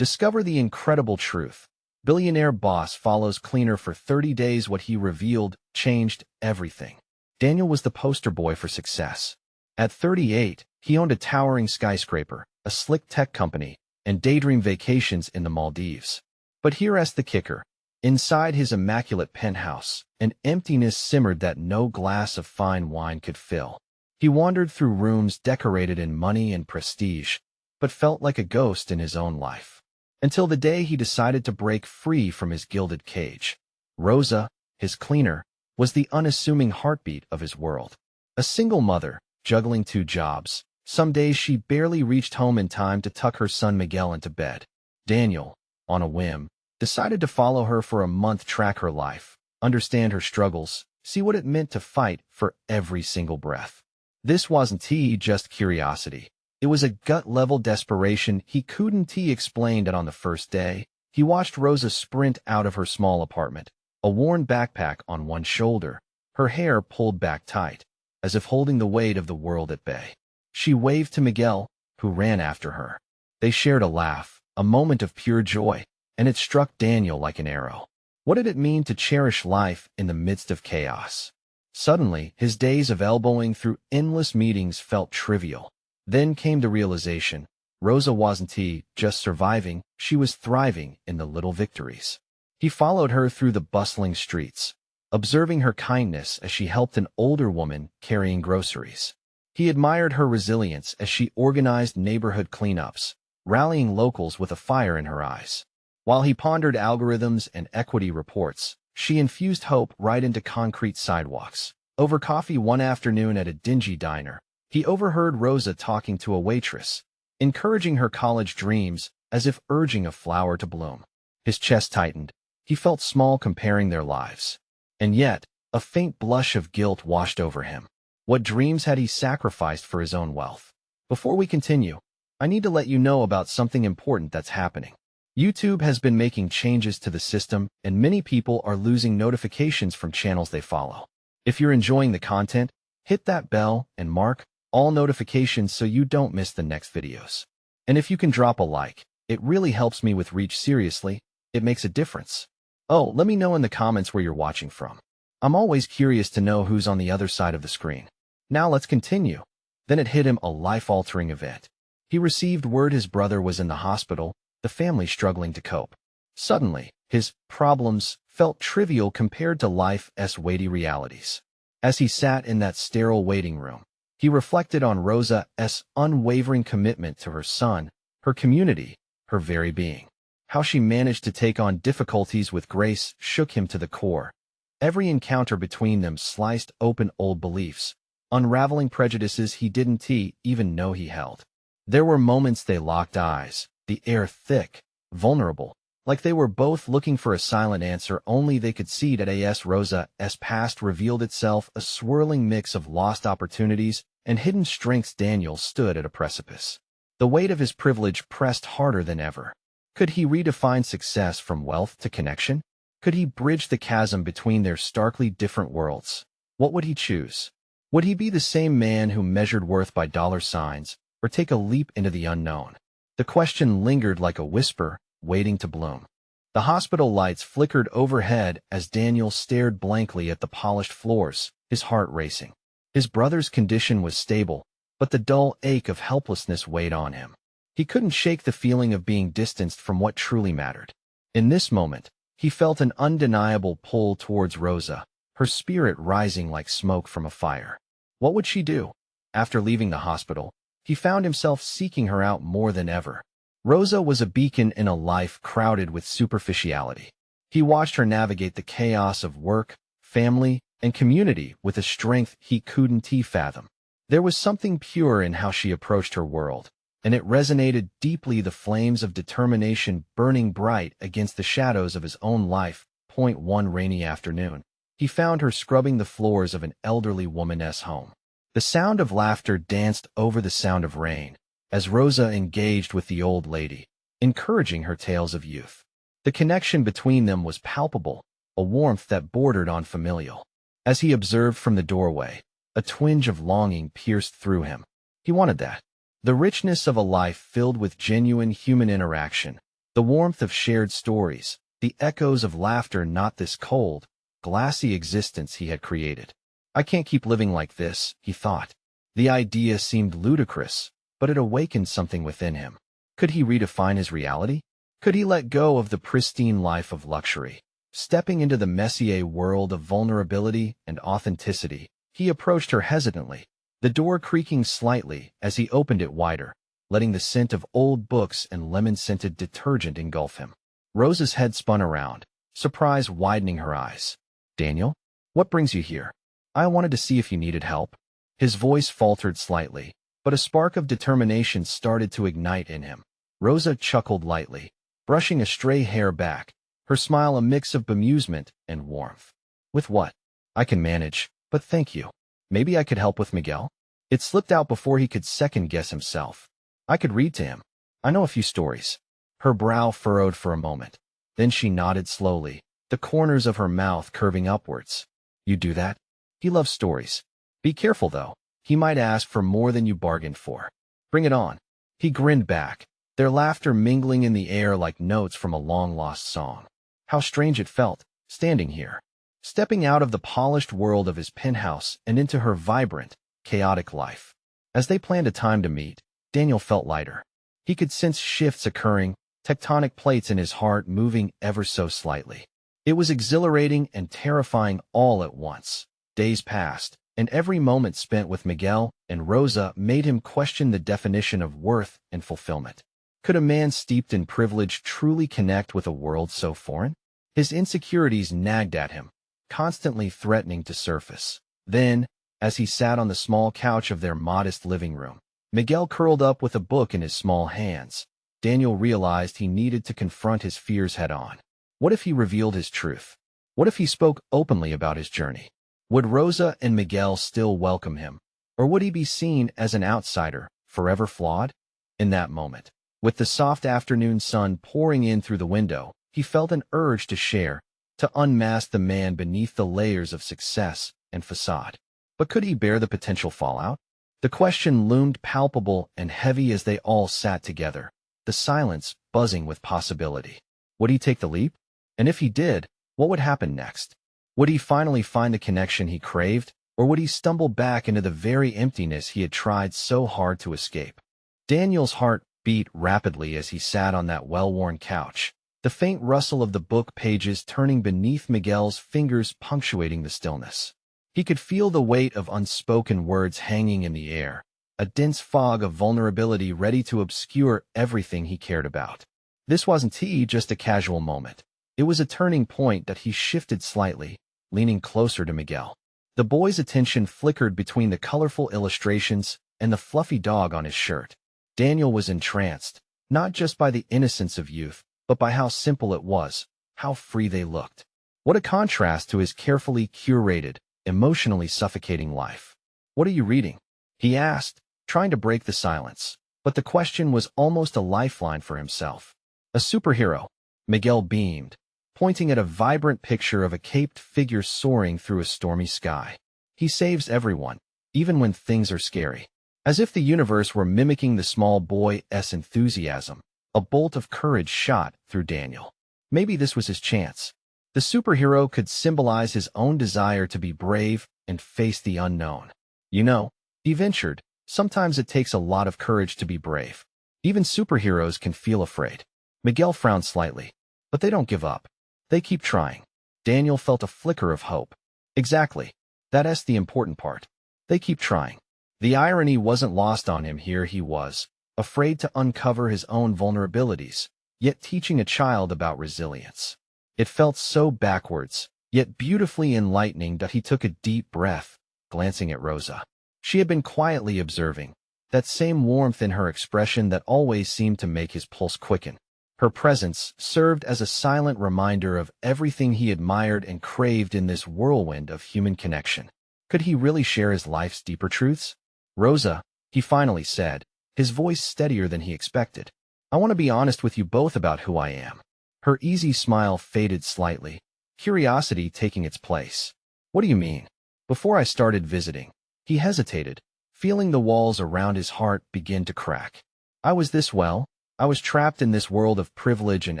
Discover the incredible truth. Billionaire boss follows cleaner for 30 days. What he revealed changed everything. Daniel was the poster boy for success. At 38, he owned a towering skyscraper, a slick tech company, and daydream vacations in the Maldives. But here's the kicker. Inside his immaculate penthouse, an emptiness simmered that no glass of fine wine could fill. He wandered through rooms decorated in money and prestige, but felt like a ghost in his own life. Until the day he decided to break free from his gilded cage. Rosa, his cleaner, was the unassuming heartbeat of his world. A single mother, juggling 2 jobs. Some days she barely reached home in time to tuck her son Miguel into bed. Daniel, on a whim, decided to follow her for a month, track her life, understand her struggles, see what it meant to fight for every single breath. This wasn't just curiosity. It was a gut-level desperation. He couldn't explain that on the first day. He watched Rosa sprint out of her small apartment, a worn backpack on one shoulder, her hair pulled back tight, as if holding the weight of the world at bay. She waved to Miguel, who ran after her. They shared a laugh, a moment of pure joy, and it struck Daniel like an arrow. What did it mean to cherish life in the midst of chaos? Suddenly, his days of elbowing through endless meetings felt trivial. Then came the realization, Rosa wasn't just surviving, she was thriving in the little victories. He followed her through the bustling streets, observing her kindness as she helped an older woman carrying groceries. He admired her resilience as she organized neighborhood cleanups, rallying locals with a fire in her eyes. While he pondered algorithms and equity reports, she infused hope right into concrete sidewalks. Over coffee one afternoon at a dingy diner, he overheard Rosa talking to a waitress, encouraging her college dreams as if urging a flower to bloom. His chest tightened. He felt small comparing their lives. And yet, a faint blush of guilt washed over him. What dreams had he sacrificed for his own wealth? Before we continue, I need to let you know about something important that's happening. YouTube has been making changes to the system, and many people are losing notifications from channels they follow. If you're enjoying the content, hit that bell and mark all notifications so you don't miss the next videos. And if you can drop a like, it really helps me with reach. Seriously, it makes a difference. Oh, let me know in the comments where you're watching from. I'm always curious to know who's on the other side of the screen. Now let's continue. Then it hit him, a life-altering event. He received word his brother was in the hospital, the family struggling to cope. Suddenly, his problems felt trivial compared to life's weighty realities. As he sat in that sterile waiting room, he reflected on Rosa's unwavering commitment to her son, her community, her very being. How she managed to take on difficulties with grace shook him to the core. Every encounter between them sliced open old beliefs, unraveling prejudices he didn't even know he held. There were moments they locked eyes, the air thick, vulnerable, like they were both looking for a silent answer only they could see. That Rosa's past revealed itself, a swirling mix of lost opportunities and hidden strengths. Daniel stood at a precipice. The weight of his privilege pressed harder than ever. Could he redefine success from wealth to connection? Could he bridge the chasm between their starkly different worlds? What would he choose? Would he be the same man who measured worth by dollar signs, or take a leap into the unknown? The question lingered like a whisper, waiting to bloom. The hospital lights flickered overhead as Daniel stared blankly at the polished floors, his heart racing. His brother's condition was stable, but the dull ache of helplessness weighed on him. He couldn't shake the feeling of being distanced from what truly mattered. In this moment, he felt an undeniable pull towards Rosa, her spirit rising like smoke from a fire. What would she do? After leaving the hospital, he found himself seeking her out more than ever. Rosa was a beacon in a life crowded with superficiality. He watched her navigate the chaos of work, family, and community with a strength he couldn't fathom. There was something pure in how she approached her world, and it resonated deeply, the flames of determination burning bright against the shadows of his own life. One rainy afternoon, he found her scrubbing the floors of an elderly woman's home. The sound of laughter danced over the sound of rain, as Rosa engaged with the old lady, encouraging her tales of youth. The connection between them was palpable, a warmth that bordered on familial. As he observed from the doorway, a twinge of longing pierced through him. He wanted that. The richness of a life filled with genuine human interaction, The warmth of shared stories, the echoes of laughter, not this cold, glassy existence he had created. I can't keep living like this, he thought. The idea seemed ludicrous, but it awakened something within him. Could he redefine his reality? Could he let go of the pristine life of luxury? Stepping into the messier world of vulnerability and authenticity, he approached her hesitantly, the door creaking slightly as he opened it wider, letting the scent of old books and lemon-scented detergent engulf him. Rosa's head spun around, surprise widening her eyes. "Daniel? What brings you here? I wanted to see if you needed help." His voice faltered slightly, but a spark of determination started to ignite in him. Rosa chuckled lightly, brushing a stray hair back, her smile a mix of bemusement and warmth. "With what? I can manage, but thank you. Maybe I could help with Miguel?" It slipped out before he could second-guess himself. "I could read to him. I know a few stories." Her brow furrowed for a moment. Then she nodded slowly, the corners of her mouth curving upwards. "You do that? He loves stories. Be careful, though. He might ask for more than you bargained for." "Bring it on." He grinned back, their laughter mingling in the air like notes from a long-lost song. How strange it felt, standing here, stepping out of the polished world of his penthouse and into her vibrant, chaotic life. As they planned a time to meet, Daniel felt lighter. He could sense shifts occurring, tectonic plates in his heart moving ever so slightly. It was exhilarating and terrifying all at once. Days passed, and every moment spent with Miguel and Rosa made him question the definition of worth and fulfillment. Could a man steeped in privilege truly connect with a world so foreign? His insecurities nagged at him, constantly threatening to surface. Then, as he sat on the small couch of their modest living room, Miguel curled up with a book in his small hands, Daniel realized he needed to confront his fears head-on. What if he revealed his truth? What if he spoke openly about his journey? Would Rosa and Miguel still welcome him? Or would he be seen as an outsider, forever flawed? In that moment, with the soft afternoon sun pouring in through the window, he felt an urge to share, to unmask the man beneath the layers of success and facade. But could he bear the potential fallout? The question loomed palpable and heavy as they all sat together, the silence buzzing with possibility. Would he take the leap? And if he did, what would happen next? Would he finally find the connection he craved, or would he stumble back into the very emptiness he had tried so hard to escape? Daniel's heart beat rapidly as he sat on that well-worn couch, the faint rustle of the book pages turning beneath Miguel's fingers punctuating the stillness. He could feel the weight of unspoken words hanging in the air, a dense fog of vulnerability ready to obscure everything he cared about. This wasn't just a casual moment. It was a turning point that he shifted slightly, leaning closer to Miguel. The boy's attention flickered between the colorful illustrations and the fluffy dog on his shirt. Daniel was entranced, not just by the innocence of youth, but by how simple it was, how free they looked. What a contrast to his carefully curated, emotionally suffocating life. "What are you reading?" he asked, trying to break the silence, but the question was almost a lifeline for himself. "A superhero," Miguel beamed, pointing at a vibrant picture of a caped figure soaring through a stormy sky. "He saves everyone, even when things are scary." As if the universe were mimicking the small boy's enthusiasm, a bolt of courage shot through Daniel. Maybe this was his chance. The superhero could symbolize his own desire to be brave and face the unknown. "You know," he ventured, "sometimes it takes a lot of courage to be brave. Even superheroes can feel afraid." Miguel frowned slightly. "But they don't give up. They keep trying." Daniel felt a flicker of hope. "Exactly. That's the important part. They keep trying." The irony wasn't lost on him. Here he was, afraid to uncover his own vulnerabilities, yet teaching a child about resilience. It felt so backwards, yet beautifully enlightening that he took a deep breath, glancing at Rosa. She had been quietly observing, that same warmth in her expression that always seemed to make his pulse quicken. Her presence served as a silent reminder of everything he admired and craved in this whirlwind of human connection. Could he really share his life's deeper truths? "Rosa," he finally said, his voice steadier than he expected, "I want to be honest with you both about who I am." Her easy smile faded slightly, curiosity taking its place. "What do you mean?" "Before I started visiting," he hesitated, feeling the walls around his heart begin to crack. "I was this well, I was trapped in this world of privilege and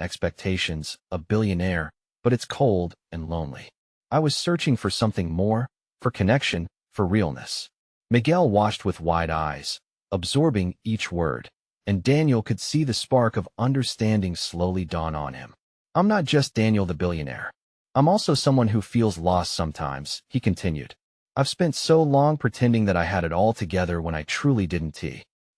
expectations, a billionaire, but it's cold and lonely. I was searching for something more, for connection, for realness. Miguel watched with wide eyes, absorbing each word, and Daniel could see the spark of understanding slowly dawn on him. I'm not just Daniel the billionaire. I'm also someone who feels lost sometimes, he continued. I've spent so long pretending that I had it all together when I truly didn't.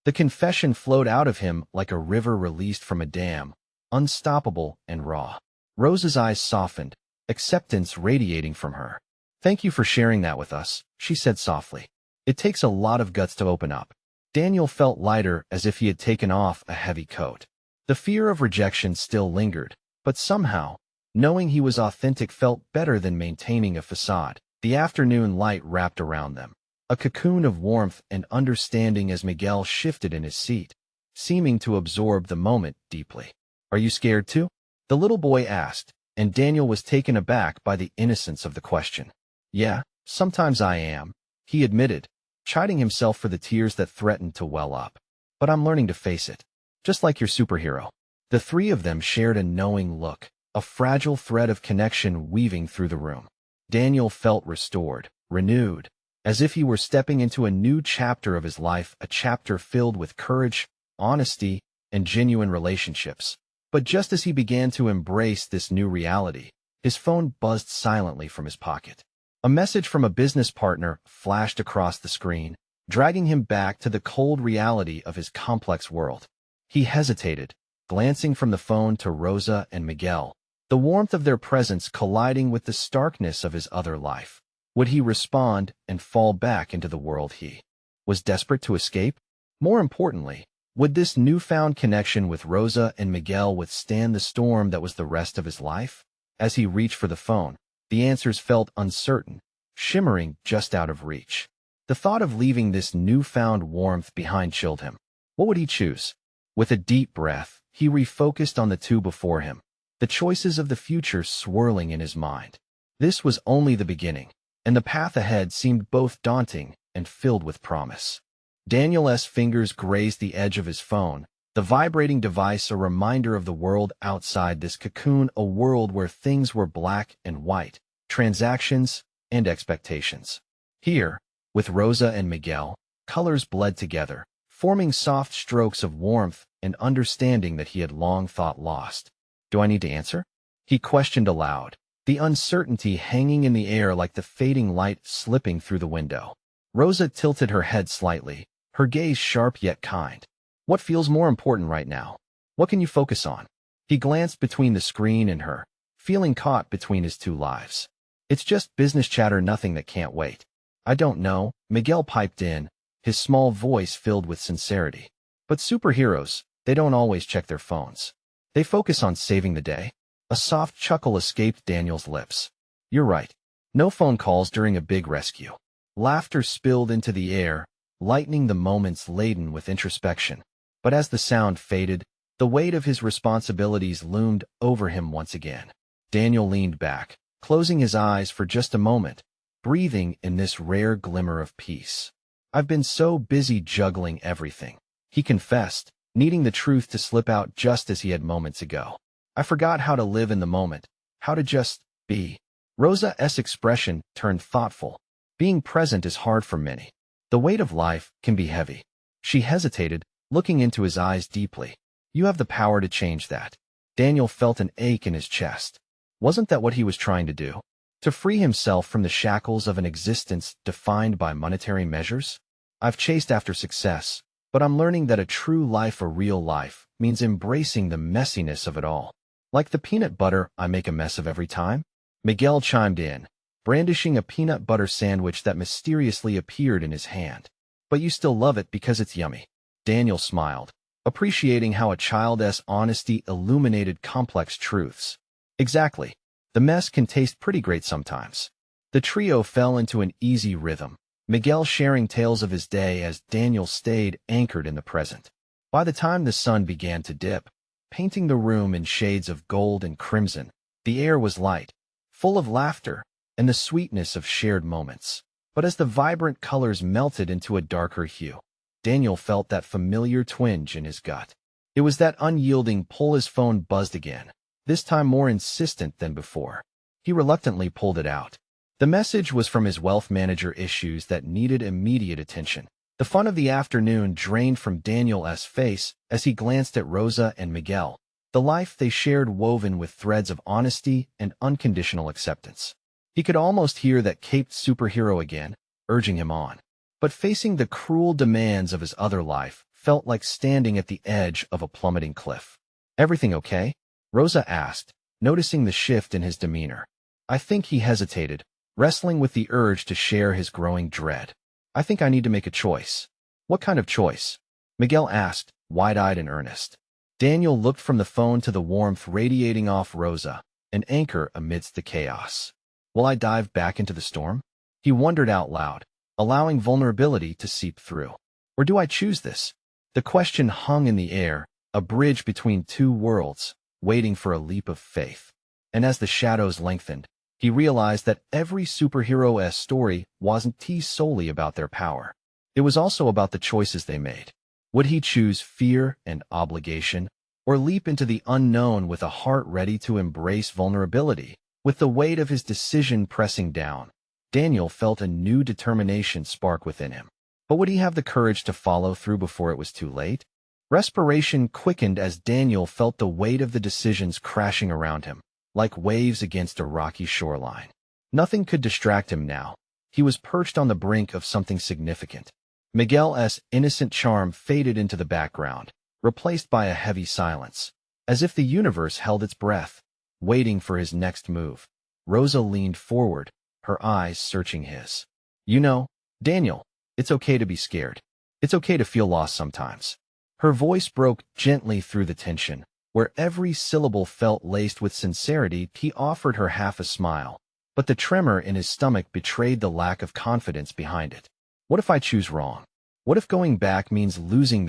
The confession flowed out of him like a river released from a dam, unstoppable and raw. Rosa's eyes softened, acceptance radiating from her. Thank you for sharing that with us, she said softly. It takes a lot of guts to open up. Daniel felt lighter, as if he had taken off a heavy coat. The fear of rejection still lingered, but somehow, knowing he was authentic felt better than maintaining a facade. The afternoon light wrapped around them, a cocoon of warmth and understanding as Miguel shifted in his seat, seeming to absorb the moment deeply. Are you scared too? The little boy asked, and Daniel was taken aback by the innocence of the question. Yeah, sometimes I am, he admitted, chiding himself for the tears that threatened to well up. But I'm learning to face it. Just like your superhero. The three of them shared a knowing look, a fragile thread of connection weaving through the room. Daniel felt restored, renewed, as if he were stepping into a new chapter of his life, a chapter filled with courage, honesty, and genuine relationships. But just as he began to embrace this new reality, his phone buzzed silently from his pocket. A message from a business partner flashed across the screen, dragging him back to the cold reality of his complex world. He hesitated, glancing from the phone to Rosa and Miguel, the warmth of their presence colliding with the starkness of his other life. Would he respond and fall back into the world he was desperate to escape? More importantly, would this newfound connection with Rosa and Miguel withstand the storm that was the rest of his life? As he reached for the phone, the answers felt uncertain, shimmering just out of reach. The thought of leaving this newfound warmth behind chilled him. What would he choose? With a deep breath, he refocused on the two before him, the choices of the future swirling in his mind. This was only the beginning, and the path ahead seemed both daunting and filled with promise. Daniel's fingers grazed the edge of his phone, the vibrating device a reminder of the world outside this cocoon, a world where things were black and white, transactions and expectations. Here, with Rosa and Miguel, colors bled together, forming soft strokes of warmth and understanding that he had long thought lost. Do I need to answer? He questioned aloud, the uncertainty hanging in the air like the fading light slipping through the window. Rosa tilted her head slightly, her gaze sharp yet kind. What feels more important right now? What can you focus on? He glanced between the screen and her, feeling caught between his two lives. It's just business chatter, nothing that can't wait. I don't know, Miguel piped in, his small voice filled with sincerity. But superheroes, they don't always check their phones. They focus on saving the day. A soft chuckle escaped Daniel's lips. You're right. No phone calls during a big rescue. Laughter spilled into the air, lightening the moments laden with introspection. But as the sound faded, the weight of his responsibilities loomed over him once again. Daniel leaned back, closing his eyes for just a moment, breathing in this rare glimmer of peace. I've been so busy juggling everything, he confessed, needing the truth to slip out just as he had moments ago. I forgot how to live in the moment, how to just be. Rosa's expression turned thoughtful. Being present is hard for many. The weight of life can be heavy. She hesitated, looking into his eyes deeply. You have the power to change that. Daniel felt an ache in his chest. Wasn't that what he was trying to do? To free himself from the shackles of an existence defined by monetary measures? I've chased after success, but I'm learning that a true life, a real life, means embracing the messiness of it all. Like the peanut butter I make a mess of every time? Miguel chimed in, brandishing a peanut butter sandwich that mysteriously appeared in his hand. But you still love it because it's yummy. Daniel smiled, appreciating how a child's honesty illuminated complex truths. Exactly. The mess can taste pretty great sometimes. The trio fell into an easy rhythm, Miguel sharing tales of his day as Daniel stayed anchored in the present. By the time the sun began to dip, painting the room in shades of gold and crimson, the air was light, full of laughter, and the sweetness of shared moments. But as the vibrant colors melted into a darker hue, Daniel felt that familiar twinge in his gut. It was that unyielding pull. His phone buzzed again, this time more insistent than before. He reluctantly pulled it out. The message was from his wealth manager, issues that needed immediate attention. The fun of the afternoon drained from Daniel's face as he glanced at Rosa and Miguel, the life they shared woven with threads of honesty and unconditional acceptance. He could almost hear that caped superhero again, urging him on. But facing the cruel demands of his other life felt like standing at the edge of a plummeting cliff. "Everything okay?" Rosa asked, noticing the shift in his demeanor. I think he hesitated, wrestling with the urge to share his growing dread. "I think I need to make a choice." "What kind of choice?" Miguel asked, wide-eyed and earnest. Daniel looked from the phone to the warmth radiating off Rosa, an anchor amidst the chaos. "Will I dive back into the storm?" He wondered out loud, allowing vulnerability to seep through. "Or do I choose this?" The question hung in the air, a bridge between two worlds, waiting for a leap of faith. And as the shadows lengthened, he realized that every superhero's story wasn't solely about their power. It was also about the choices they made. Would he choose fear and obligation, or leap into the unknown with a heart ready to embrace vulnerability? With the weight of his decision pressing down, Daniel felt a new determination spark within him. But would he have the courage to follow through before it was too late? Respiration quickened as Daniel felt the weight of the decisions crashing around him, like waves against a rocky shoreline. Nothing could distract him now. He was perched on the brink of something significant. Miguel's innocent charm faded into the background, replaced by a heavy silence, as if the universe held its breath, waiting for his next move. Rosa leaned forward, her eyes searching his. "You know, Daniel, it's okay to be scared. It's okay to feel lost sometimes." Her voice broke gently through the tension, where every syllable felt laced with sincerity. He offered her half a smile, but the tremor in his stomach betrayed the lack of confidence behind it. "What if I choose wrong? What if going back means losing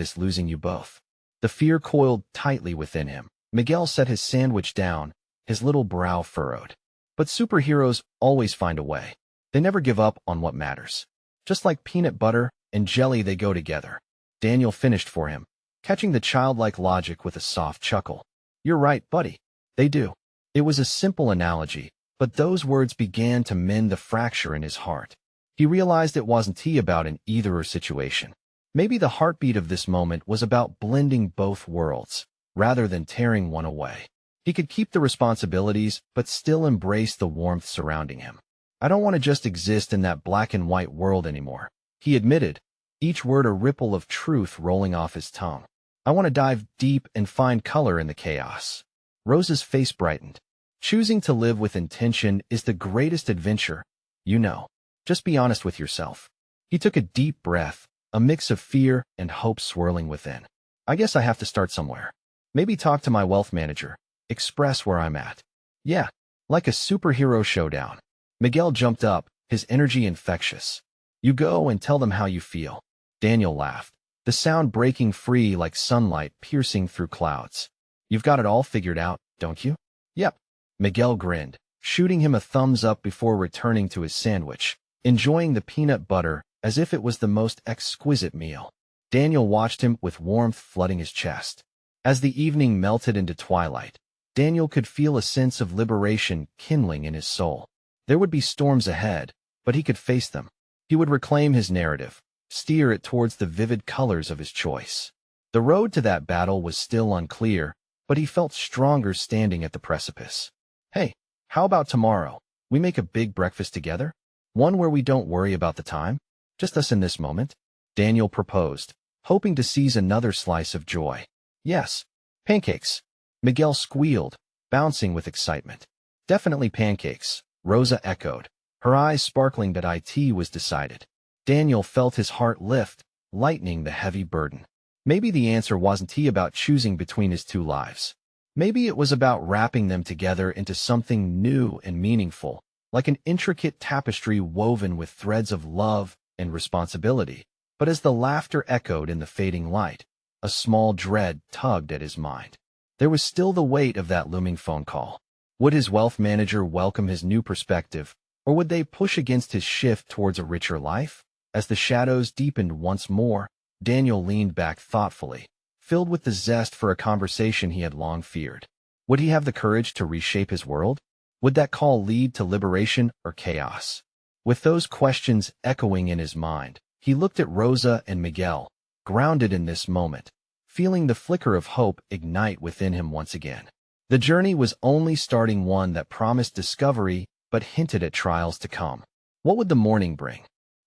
you both?" The fear coiled tightly within him. Miguel set his sandwich down, his little brow furrowed. But superheroes always find a way. They never give up on what matters. Just like peanut butter and jelly, they go together. Daniel finished for him, catching the childlike logic with a soft chuckle. "You're right, buddy. They do." It was a simple analogy, but those words began to mend the fracture in his heart. He realized it wasn't about an either-or situation. Maybe the heartbeat of this moment was about blending both worlds, rather than tearing one away. He could keep the responsibilities, but still embrace the warmth surrounding him. "I don't want to just exist in that black and white world anymore," he admitted, each word a ripple of truth rolling off his tongue. "I want to dive deep and find color in the chaos." Rosa's face brightened. "Choosing to live with intention is the greatest adventure, you know. Just be honest with yourself." He took a deep breath, a mix of fear and hope swirling within. "I guess I have to start somewhere. Maybe talk to my wealth manager, express where I'm at." "Yeah, like a superhero showdown." Miguel jumped up, his energy infectious. "You go and tell them how you feel." Daniel laughed, the sound breaking free like sunlight piercing through clouds. "You've got it all figured out, don't you?" "Yep." Miguel grinned, shooting him a thumbs up before returning to his sandwich, enjoying the peanut butter as if it was the most exquisite meal. Daniel watched him with warmth flooding his chest. As the evening melted into twilight, Daniel could feel a sense of liberation kindling in his soul. There would be storms ahead, but he could face them. He would reclaim his narrative, steer it towards the vivid colors of his choice. The road to that battle was still unclear, but he felt stronger standing at the precipice. "Hey, how about tomorrow? We make a big breakfast together? One where we don't worry about the time? Just us in this moment?" Daniel proposed, hoping to seize another slice of joy. "Yes, pancakes." Miguel squealed, bouncing with excitement. "Definitely pancakes," Rosa echoed, her eyes sparkling that it was decided. Daniel felt his heart lift, lightening the heavy burden. Maybe the answer wasn't about choosing between his two lives. Maybe it was about wrapping them together into something new and meaningful, like an intricate tapestry woven with threads of love and responsibility. But as the laughter echoed in the fading light, a small dread tugged at his mind. There was still the weight of that looming phone call. Would his wealth manager welcome his new perspective, or would they push against his shift towards a richer life? As the shadows deepened once more, Daniel leaned back thoughtfully, filled with the zest for a conversation he had long feared. Would he have the courage to reshape his world? Would that call lead to liberation or chaos? With those questions echoing in his mind, he looked at Rosa and Miguel, grounded in this moment, feeling the flicker of hope ignite within him once again. The journey was only starting, one that promised discovery but hinted at trials to come. What would the morning bring?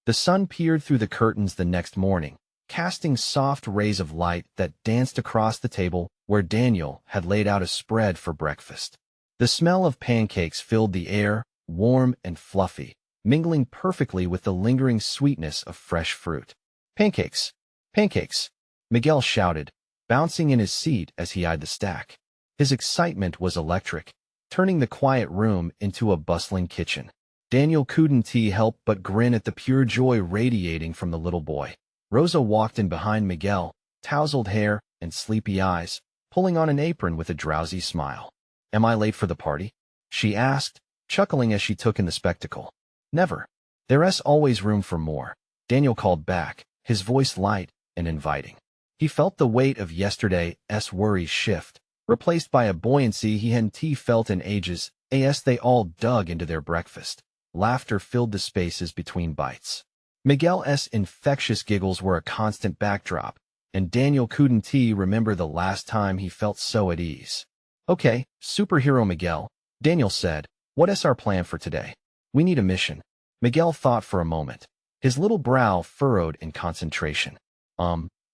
The sun peered through the curtains the next morning, casting soft rays of light that danced across the table where Daniel had laid out a spread for breakfast. The smell of pancakes filled the air, warm and fluffy, mingling perfectly with the lingering sweetness of fresh fruit. Pancakes! Pancakes! Miguel shouted, bouncing in his seat as he eyed the stack. His excitement was electric, turning the quiet room into a bustling kitchen. Daniel couldn't help but grin at the pure joy radiating from the little boy. Rosa walked in behind Miguel, tousled hair and sleepy eyes, pulling on an apron with a drowsy smile. "Am I late for the party?" she asked, chuckling as she took in the spectacle. "Never. There's always room for more," Daniel called back, his voice light and inviting. He felt the weight of yesterday's worries shift, replaced by a buoyancy he hadn't felt in ages. As they all dug into their breakfast, laughter filled the spaces between bites. Miguel's infectious giggles were a constant backdrop, and Daniel couldn't remember the last time he felt so at ease. "Okay, superhero Miguel," Daniel said, "what's our plan for today?" "We need a mission." Miguel thought for a moment, his little brow furrowed in concentration.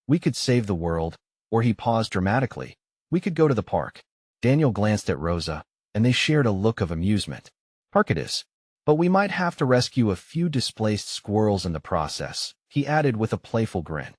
We could save the world," or he paused dramatically. "We could go to the park." Daniel glanced at Rosa, and they shared a look of amusement. "Park it is. But we might have to rescue a few displaced squirrels in the process," he added with a playful grin.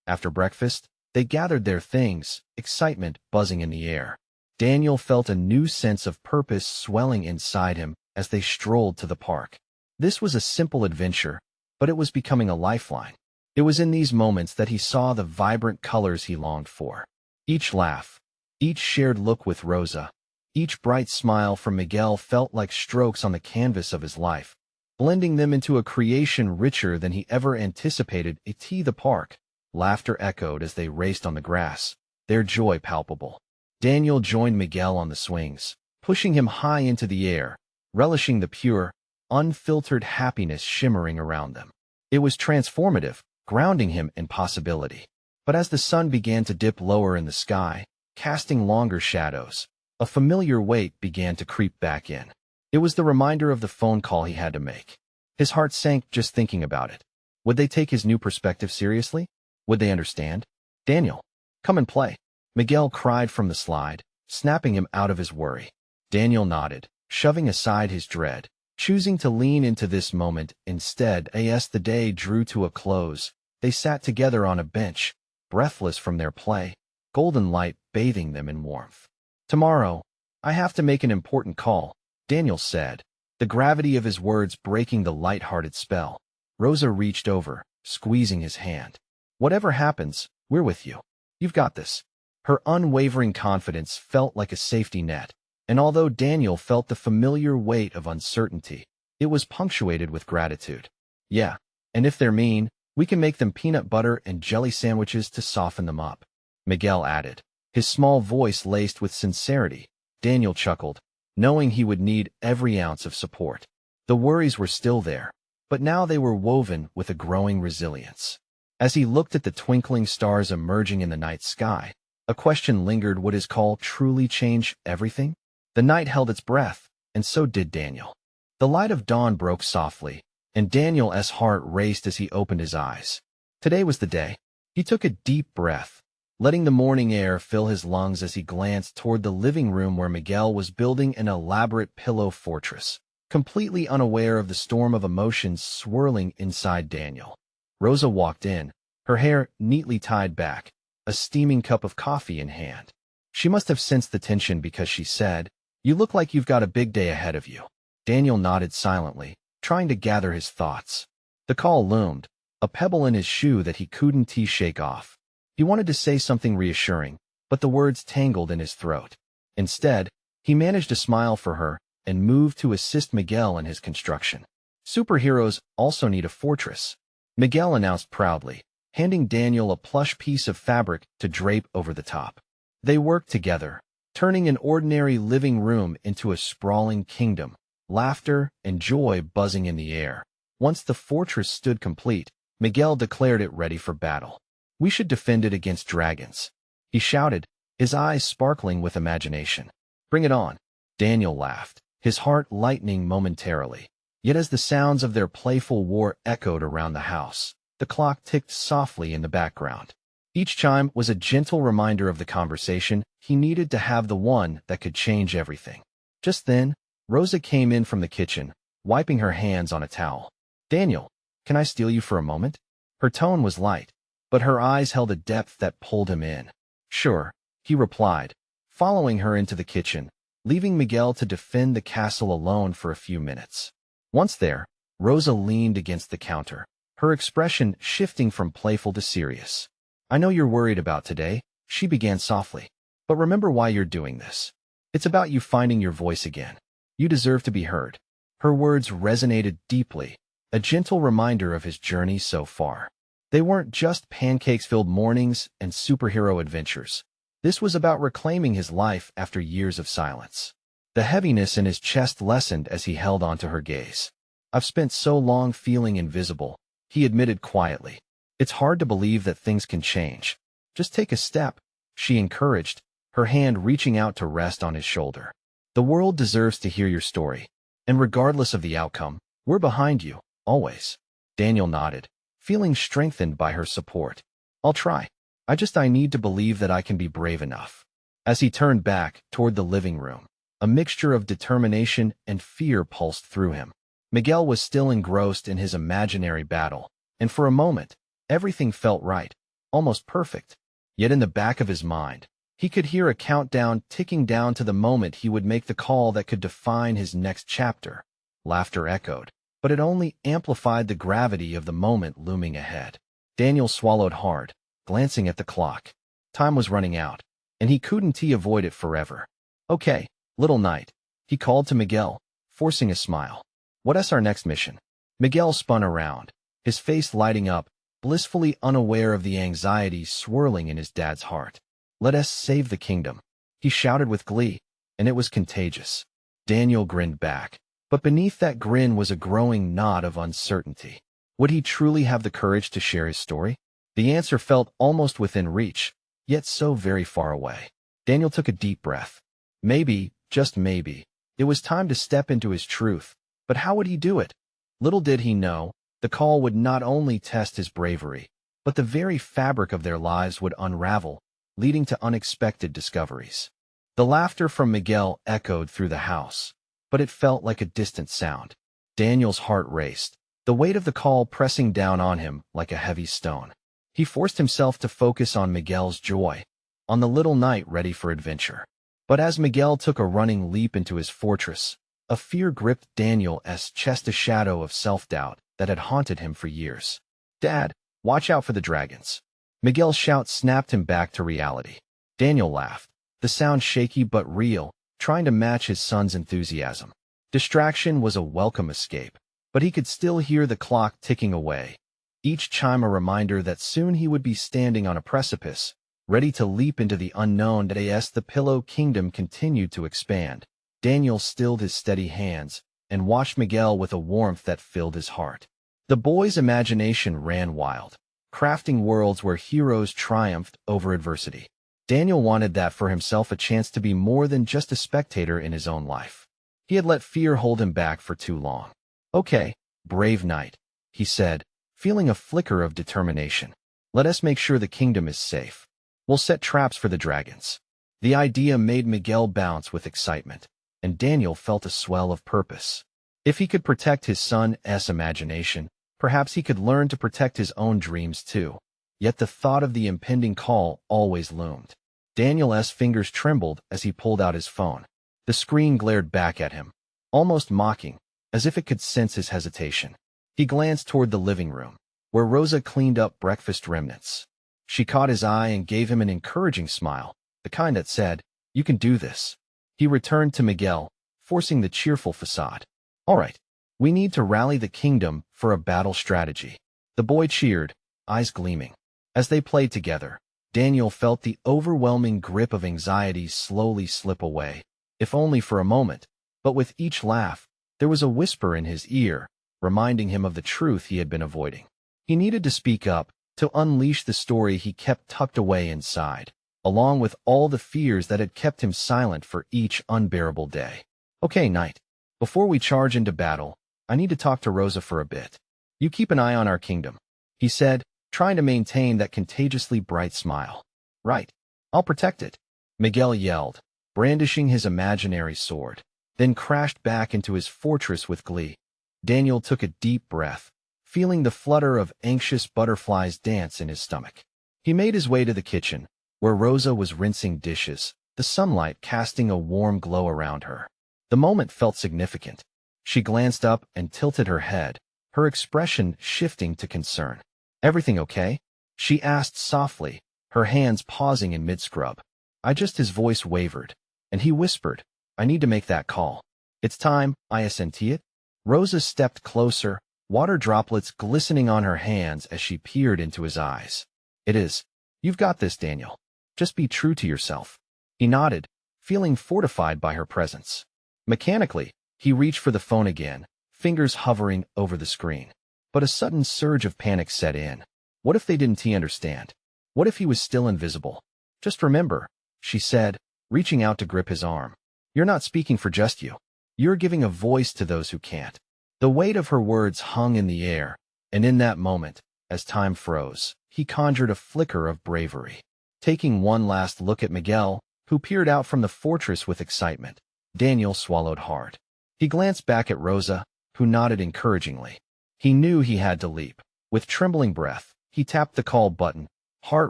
After breakfast, they gathered their things, excitement buzzing in the air. Daniel felt a new sense of purpose swelling inside him as they strolled to the park. This was a simple adventure, but it was becoming a lifeline. It was in these moments that he saw the vibrant colors he longed for. Each laugh, each shared look with Rosa, each bright smile from Miguel felt like strokes on the canvas of his life, blending them into a creation richer than he ever anticipated. At the park, laughter echoed as they raced on the grass, their joy palpable. Daniel joined Miguel on the swings, pushing him high into the air, relishing the pure, unfiltered happiness shimmering around them. It was transformative, grounding him in possibility. But as the sun began to dip lower in the sky, casting longer shadows, a familiar weight began to creep back in. It was the reminder of the phone call he had to make. His heart sank just thinking about it. Would they take his new perspective seriously? Would they understand? "Daniel, come and play," Miguel cried from the slide, snapping him out of his worry. Daniel nodded, shoving aside his dread, choosing to lean into this moment instead. As the day drew to a close, they sat together on a bench, breathless from their play, golden light bathing them in warmth. "Tomorrow, I have to make an important call," Daniel said, the gravity of his words breaking the light-hearted spell. Rosa reached over, squeezing his hand. "Whatever happens, we're with you. You've got this." Her unwavering confidence felt like a safety net, and although Daniel felt the familiar weight of uncertainty, it was punctuated with gratitude. "Yeah, and if they're mean, we can make them peanut butter and jelly sandwiches to soften them up," Miguel added, his small voice laced with sincerity. Daniel chuckled, knowing he would need every ounce of support. The worries were still there, but now they were woven with a growing resilience. As he looked at the twinkling stars emerging in the night sky, a question lingered: would his call truly change everything? The night held its breath, and so did Daniel. The light of dawn broke softly, and Daniel's heart raced as he opened his eyes. Today was the day. He took a deep breath, letting the morning air fill his lungs as he glanced toward the living room where Miguel was building an elaborate pillow fortress, completely unaware of the storm of emotions swirling inside Daniel. Rosa walked in, her hair neatly tied back, a steaming cup of coffee in hand. She must have sensed the tension because she said, "You look like you've got a big day ahead of you." Daniel nodded silently, trying to gather his thoughts. The call loomed, a pebble in his shoe that he couldn't shake off. He wanted to say something reassuring, but the words tangled in his throat. Instead, he managed a smile for her and moved to assist Miguel in his construction. "Superheroes also need a fortress," Miguel announced proudly, handing Daniel a plush piece of fabric to drape over the top. They worked together, turning an ordinary living room into a sprawling kingdom, laughter and joy buzzing in the air. Once the fortress stood complete, Miguel declared it ready for battle. "We should defend it against dragons," he shouted, his eyes sparkling with imagination. "Bring it on." Daniel laughed, his heart lightening momentarily. Yet as the sounds of their playful war echoed around the house, the clock ticked softly in the background. Each chime was a gentle reminder of the conversation he needed to have, the one that could change everything. Just then, Rosa came in from the kitchen, wiping her hands on a towel. "Daniel, can I steal you for a moment?" Her tone was light, but her eyes held a depth that pulled him in. "Sure," he replied, following her into the kitchen, leaving Miguel to defend the castle alone for a few minutes. Once there, Rosa leaned against the counter, her expression shifting from playful to serious. "I know you're worried about today," she began softly, "but remember why you're doing this. It's about you finding your voice again. You deserve to be heard." Her words resonated deeply, a gentle reminder of his journey so far. They weren't just pancakes-filled mornings and superhero adventures. This was about reclaiming his life after years of silence. The heaviness in his chest lessened as he held onto her gaze. "I've spent so long feeling invisible," he admitted quietly. "It's hard to believe that things can change. Just take a step," she encouraged, her hand reaching out to rest on his shoulder. "The world deserves to hear your story, and regardless of the outcome, we're behind you, always." Daniel nodded, feeling strengthened by her support. "I'll try. I need to believe that I can be brave enough." As he turned back toward the living room, a mixture of determination and fear pulsed through him. Miguel was still engrossed in his imaginary battle, and for a moment, everything felt right, almost perfect. Yet in the back of his mind, he could hear a countdown ticking down to the moment he would make the call that could define his next chapter. Laughter echoed, but it only amplified the gravity of the moment looming ahead. Daniel swallowed hard, glancing at the clock. Time was running out, and he couldn't avoid it forever. "Okay, little knight," he called to Miguel, forcing a smile. "What's our next mission?" Miguel spun around, his face lighting up, blissfully unaware of the anxiety swirling in his dad's heart. "Let us save the kingdom," he shouted with glee, and it was contagious. Daniel grinned back, but beneath that grin was a growing knot of uncertainty. Would he truly have the courage to share his story? The answer felt almost within reach, yet so very far away. Daniel took a deep breath. Maybe, just maybe, it was time to step into his truth, but how would he do it? Little did he know, the call would not only test his bravery, but the very fabric of their lives would unravel, leading to unexpected discoveries. The laughter from Miguel echoed through the house, but it felt like a distant sound. Daniel's heart raced, the weight of the call pressing down on him like a heavy stone. He forced himself to focus on Miguel's joy, on the little knight ready for adventure. But as Miguel took a running leap into his fortress, a fear gripped Daniel's chest, a shadow of self-doubt that had haunted him for years. "Dad, watch out for the dragons." Miguel's shout snapped him back to reality. Daniel laughed, the sound shaky but real, trying to match his son's enthusiasm. Distraction was a welcome escape, but he could still hear the clock ticking away, each chime a reminder that soon he would be standing on a precipice, ready to leap into the unknown. As the Pillow Kingdom continued to expand, Daniel stilled his steady hands and watched Miguel with a warmth that filled his heart. The boy's imagination ran wild, crafting worlds where heroes triumphed over adversity. Daniel wanted that for himself, a chance to be more than just a spectator in his own life. He had let fear hold him back for too long. "Okay, brave knight," he said, feeling a flicker of determination. "Let us make sure the kingdom is safe. We'll set traps for the dragons." The idea made Miguel bounce with excitement, and Daniel felt a swell of purpose. If he could protect his son's imagination, perhaps he could learn to protect his own dreams too. Yet the thought of the impending call always loomed. Daniel's fingers trembled as he pulled out his phone. The screen glared back at him, almost mocking, as if it could sense his hesitation. He glanced toward the living room, where Rosa cleaned up breakfast remnants. She caught his eye and gave him an encouraging smile, the kind that said, "You can do this." He returned to Miguel, forcing the cheerful facade. "All right, we need to rally the kingdom for a battle strategy." The boy cheered, eyes gleaming. As they played together, Daniel felt the overwhelming grip of anxiety slowly slip away, if only for a moment, but with each laugh, there was a whisper in his ear, reminding him of the truth he had been avoiding. He needed to speak up, to unleash the story he kept tucked away inside, along with all the fears that had kept him silent for each unbearable day. Okay, Knight. Before we charge into battle, I need to talk to Rosa for a bit. You keep an eye on our kingdom, he said, trying to maintain that contagiously bright smile. Right. I'll protect it, Miguel yelled, brandishing his imaginary sword, then crashed back into his fortress with glee. Daniel took a deep breath, feeling the flutter of anxious butterflies dance in his stomach. He made his way to the kitchen, where Rosa was rinsing dishes, the sunlight casting a warm glow around her. The moment felt significant. She glanced up and tilted her head, her expression shifting to concern. Everything okay? She asked softly, her hands pausing in mid-scrub. His voice wavered, and he whispered, I need to make that call. It's time, I assenti it. Rosa stepped closer, water droplets glistening on her hands as she peered into his eyes. It is. You've got this, Daniel. Just be true to yourself. He nodded, feeling fortified by her presence. Mechanically, he reached for the phone again, fingers hovering over the screen. But a sudden surge of panic set in. What if they didn't understand? What if he was still invisible? Just remember, she said, reaching out to grip his arm. You're not speaking for just you. You're giving a voice to those who can't. The weight of her words hung in the air, and in that moment, as time froze, he conjured a flicker of bravery. Taking one last look at Miguel, who peered out from the fortress with excitement, Daniel swallowed hard. He glanced back at Rosa, who nodded encouragingly. He knew he had to leap. With trembling breath, he tapped the call button, heart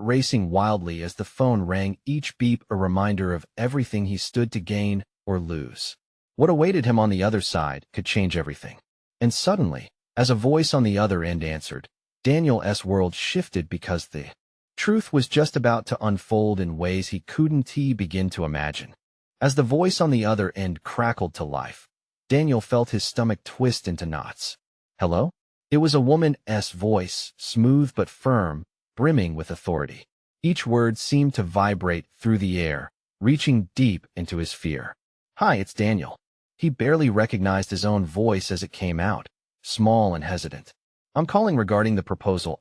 racing wildly as the phone rang, each beep a reminder of everything he stood to gain or lose. What awaited him on the other side could change everything. And suddenly, as a voice on the other end answered, Daniel's world shifted because the truth was just about to unfold in ways he couldn't begin to imagine. As the voice on the other end crackled to life, Daniel felt his stomach twist into knots. Hello? It was a woman's voice, smooth but firm, brimming with authority. Each word seemed to vibrate through the air, reaching deep into his fear. Hi, it's Daniel. He barely recognized his own voice as it came out, small and hesitant. I'm calling regarding the proposal.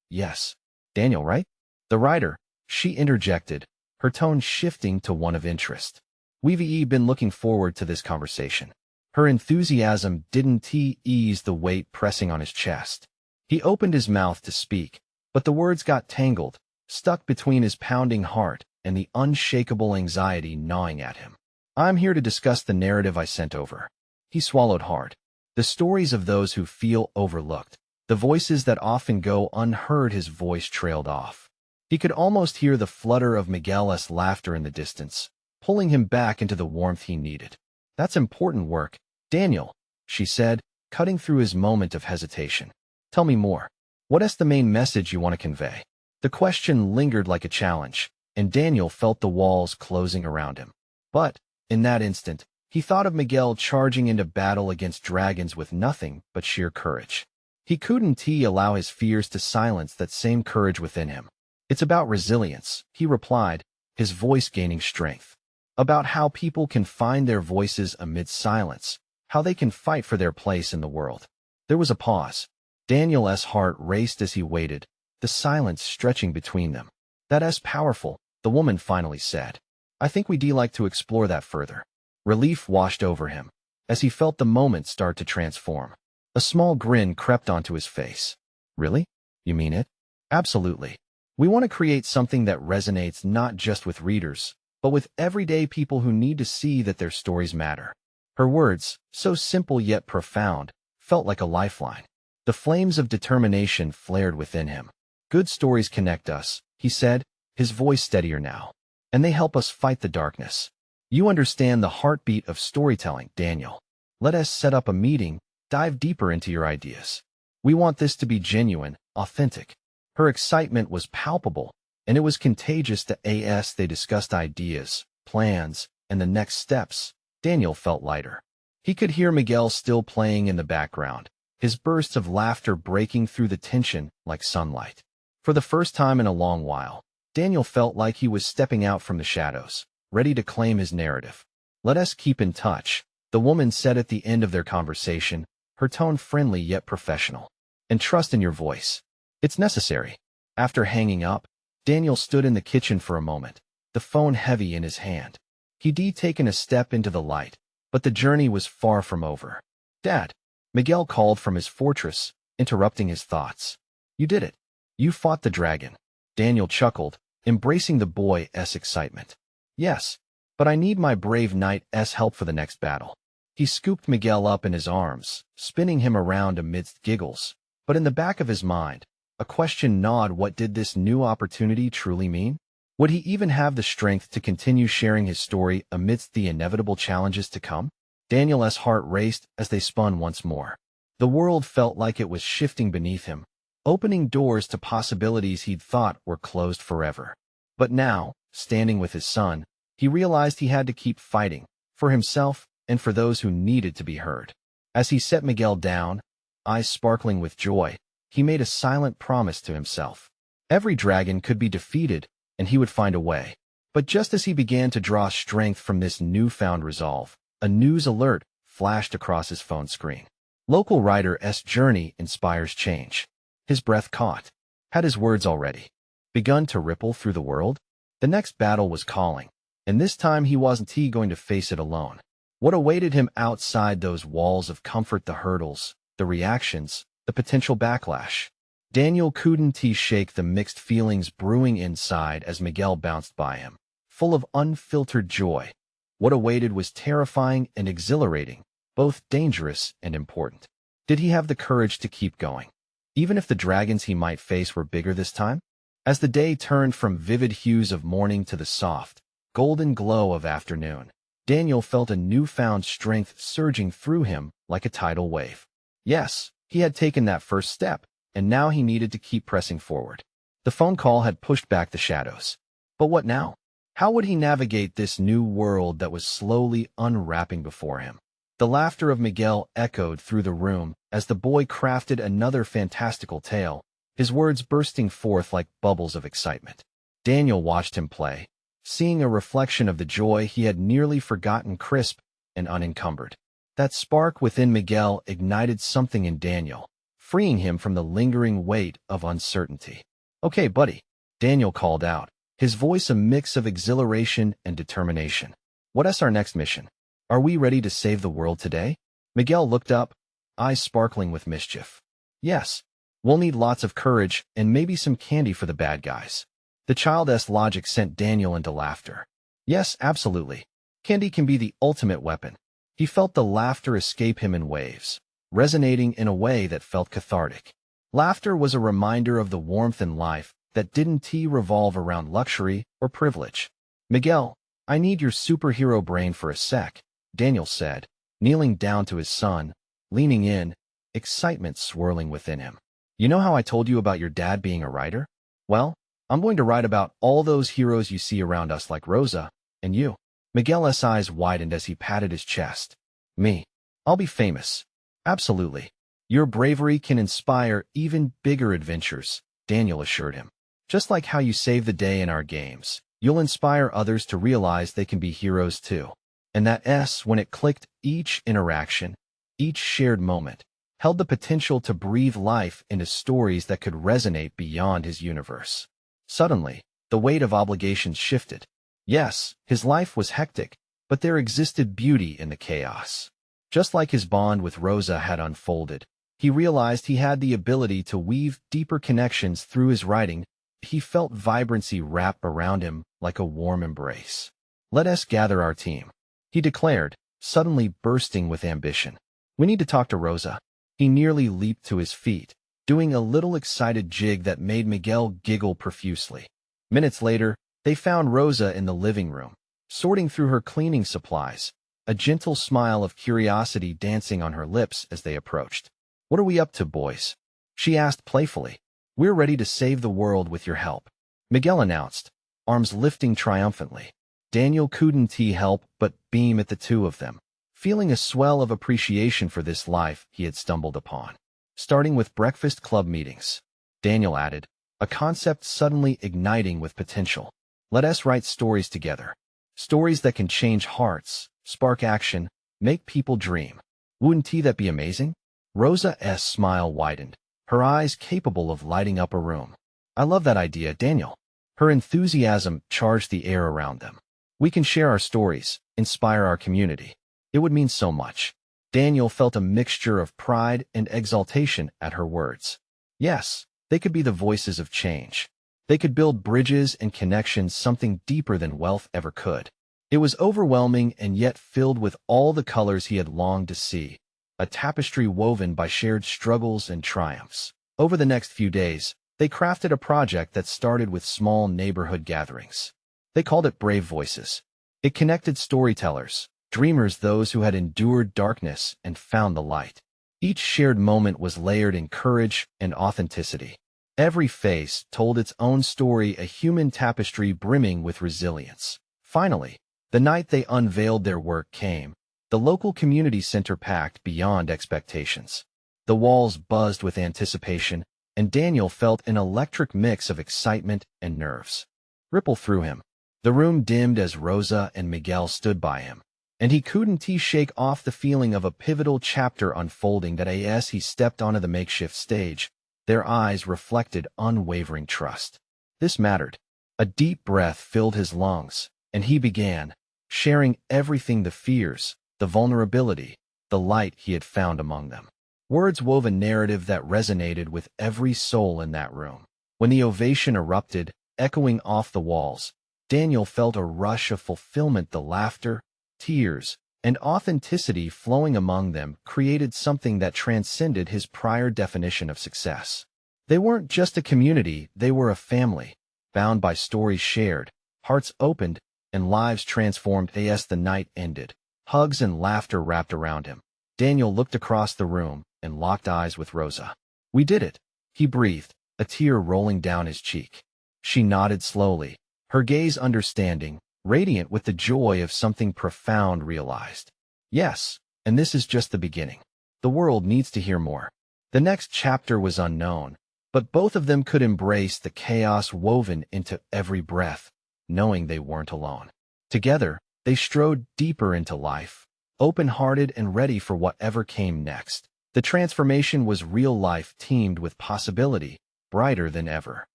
Yes. Daniel, right? The writer, she interjected, her tone shifting to one of interest. We've been looking forward to this conversation. Her enthusiasm didn't ease the weight pressing on his chest. He opened his mouth to speak, but the words got tangled, stuck between his pounding heart and the unshakable anxiety gnawing at him. I'm here to discuss the narrative I sent over. He swallowed hard. The stories of those who feel overlooked, the voices that often go unheard. His voice trailed off. He could almost hear the flutter of Miguel's laughter in the distance, pulling him back into the warmth he needed. That's important work, Daniel, she said, cutting through his moment of hesitation. Tell me more. What's the main message you want to convey? The question lingered like a challenge, and Daniel felt the walls closing around him. But, in that instant, he thought of Miguel charging into battle against dragons with nothing but sheer courage. He couldn't allow his fears to silence that same courage within him. It's about resilience, he replied, his voice gaining strength. About how people can find their voices amid silence, how they can fight for their place in the world. There was a pause. Daniel's heart raced as he waited, the silence stretching between them. That's powerful, the woman finally said. I think we'd like to explore that further. Relief washed over him, as he felt the moment start to transform. A small grin crept onto his face. Really? You mean it? Absolutely. We want to create something that resonates not just with readers, but with everyday people who need to see that their stories matter. Her words, so simple yet profound, felt like a lifeline. The flames of determination flared within him. Good stories connect us, he said, his voice steadier now. And they help us fight the darkness. You understand the heartbeat of storytelling, Daniel. Let us set up a meeting, dive deeper into your ideas. We want this to be genuine, authentic. Her excitement was palpable, and it was contagious to as they discussed ideas, plans, and the next steps. Daniel felt lighter. He could hear Miguel still playing in the background, his bursts of laughter breaking through the tension like sunlight. For the first time in a long while, Daniel felt like he was stepping out from the shadows, ready to claim his narrative. "Let us keep in touch," the woman said at the end of their conversation, her tone friendly yet professional. "And trust in your voice. It's necessary." After hanging up, Daniel stood in the kitchen for a moment, the phone heavy in his hand. He'd taken a step into the light, but the journey was far from over. "Dad," Miguel called from his fortress, interrupting his thoughts. "You did it. You fought the dragon." Daniel chuckled, embracing the boy's excitement. "Yes, but I need my brave knight's help for the next battle." He scooped Miguel up in his arms, spinning him around amidst giggles. But in the back of his mind, a question gnawed: what did this new opportunity truly mean? Would he even have the strength to continue sharing his story amidst the inevitable challenges to come? Daniel's heart raced as they spun once more. The world felt like it was shifting beneath him, opening doors to possibilities he'd thought were closed forever. But now, standing with his son, he realized he had to keep fighting, for himself and for those who needed to be heard. As he set Miguel down, eyes sparkling with joy, he made a silent promise to himself. Every dragon could be defeated, and he would find a way. But just as he began to draw strength from this newfound resolve, a news alert flashed across his phone screen. Local writer's journey inspires change. His breath caught. Had his words already begun to ripple through the world? The next battle was calling, and this time he wasn't going to face it alone. What awaited him outside those walls of comfort? The hurdles, the reactions, the potential backlash. Daniel couldn't shake the mixed feelings brewing inside as Miguel bounced by him, full of unfiltered joy. What awaited was terrifying and exhilarating, both dangerous and important. Did he have the courage to keep going, even if the dragons he might face were bigger this time? As the day turned from vivid hues of morning to the soft, golden glow of afternoon, Daniel felt a newfound strength surging through him like a tidal wave. Yes, he had taken that first step, and now he needed to keep pressing forward. The phone call had pushed back the shadows. But what now? How would he navigate this new world that was slowly unwrapping before him? The laughter of Miguel echoed through the room as the boy crafted another fantastical tale, his words bursting forth like bubbles of excitement. Daniel watched him play, seeing a reflection of the joy he had nearly forgotten, crisp and unencumbered. That spark within Miguel ignited something in Daniel, freeing him from the lingering weight of uncertainty. "Okay, buddy," Daniel called out, his voice a mix of exhilaration and determination. "What's our next mission? Are we ready to save the world today?" Miguel looked up, eyes sparkling with mischief. "Yes, we'll need lots of courage and maybe some candy for the bad guys." The child's logic sent Daniel into laughter. "Yes, absolutely. Candy can be the ultimate weapon." He felt the laughter escape him in waves, resonating in a way that felt cathartic. Laughter was a reminder of the warmth in life that didn't revolve around luxury or privilege. "Miguel, I need your superhero brain for a sec," Daniel said, kneeling down to his son, leaning in, excitement swirling within him. "You know how I told you about your dad being a writer? Well, I'm going to write about all those heroes you see around us, like Rosa and you." Miguel's eyes widened as he patted his chest. "Me? I'll be famous." "Absolutely. Your bravery can inspire even bigger adventures," Daniel assured him. "Just like how you saved the day in our games, you'll inspire others to realize they can be heroes too." And that when it clicked, each interaction, each shared moment, held the potential to breathe life into stories that could resonate beyond his universe. Suddenly, the weight of obligations shifted. Yes, his life was hectic, but there existed beauty in the chaos. Just like his bond with Rosa had unfolded, he realized he had the ability to weave deeper connections through his writing. He felt vibrancy wrap around him like a warm embrace. "Let us gather our team," he declared, suddenly bursting with ambition. "We need to talk to Rosa." He nearly leaped to his feet, doing a little excited jig that made Miguel giggle profusely. Minutes later, they found Rosa in the living room, sorting through her cleaning supplies, a gentle smile of curiosity dancing on her lips as they approached. "What are we up to, boys?" she asked playfully. "We're ready to save the world with your help," Miguel announced, arms lifting triumphantly. Daniel couldn't help but beam at the two of them, feeling a swell of appreciation for this life he had stumbled upon. "Starting with breakfast club meetings," Daniel added, a concept suddenly igniting with potential. Let us write stories together. Stories that can change hearts, spark action, make people dream. Wouldn't that be amazing? Rosa's smile widened, her eyes capable of lighting up a room. I love that idea, Daniel. Her enthusiasm charged the air around them. We can share our stories, inspire our community. It would mean so much. Daniel felt a mixture of pride and exultation at her words. Yes, they could be the voices of change. They could build bridges and connections, something deeper than wealth ever could. It was overwhelming and yet filled with all the colors he had longed to see, a tapestry woven by shared struggles and triumphs. Over the next few days, they crafted a project that started with small neighborhood gatherings. They called it Brave Voices. It connected storytellers, dreamers, those who had endured darkness and found the light. Each shared moment was layered in courage and authenticity. Every face told its own story, a human tapestry brimming with resilience. Finally, the night they unveiled their work came. The local community center packed beyond expectations. The walls buzzed with anticipation, and Daniel felt an electric mix of excitement and nerves ripple through him. The room dimmed as Rosa and Miguel stood by him, and he couldn't shake off the feeling of a pivotal chapter unfolding. That as he stepped onto the makeshift stage, their eyes reflected unwavering trust. This mattered. A deep breath filled his lungs, and he began sharing everything: the fears, the vulnerability, the light he had found among them. Words wove a narrative that resonated with every soul in that room. When the ovation erupted, echoing off the walls, Daniel felt a rush of fulfillment. The laughter, tears, and authenticity flowing among them created something that transcended his prior definition of success. They weren't just a community, they were a family, bound by stories shared, hearts opened, and lives transformed. As the night ended, hugs and laughter wrapped around him. Daniel looked across the room and locked eyes with Rosa. "We did it," he breathed, a tear rolling down his cheek. She nodded slowly, her gaze understanding, radiant with the joy of something profound realized. "Yes, and this is just the beginning. The world needs to hear more." The next chapter was unknown, but both of them could embrace the chaos woven into every breath, knowing they weren't alone. Together, they strode deeper into life, open-hearted and ready for whatever came next. The transformation was real, life teemed with possibility, brighter than ever.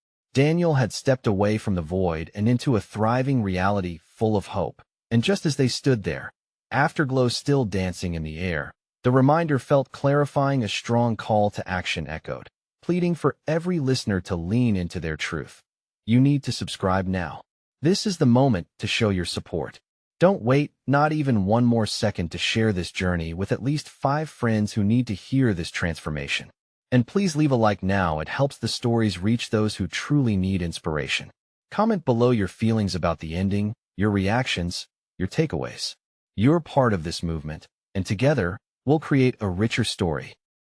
Daniel had stepped away from the void and into a thriving reality full of hope. And just as they stood there, afterglow still dancing in the air, the reminder felt clarifying. A strong call to action echoed, pleading for every listener to lean into their truth. You need to subscribe now. This is the moment to show your support. Don't wait, not even one more second, to share this journey with at least 5 friends who need to hear this transformation. And please leave a like now, it helps the stories reach those who truly need inspiration. Comment below your feelings about the ending, your reactions, your takeaways. You're part of this movement, and together, we'll create a richer story.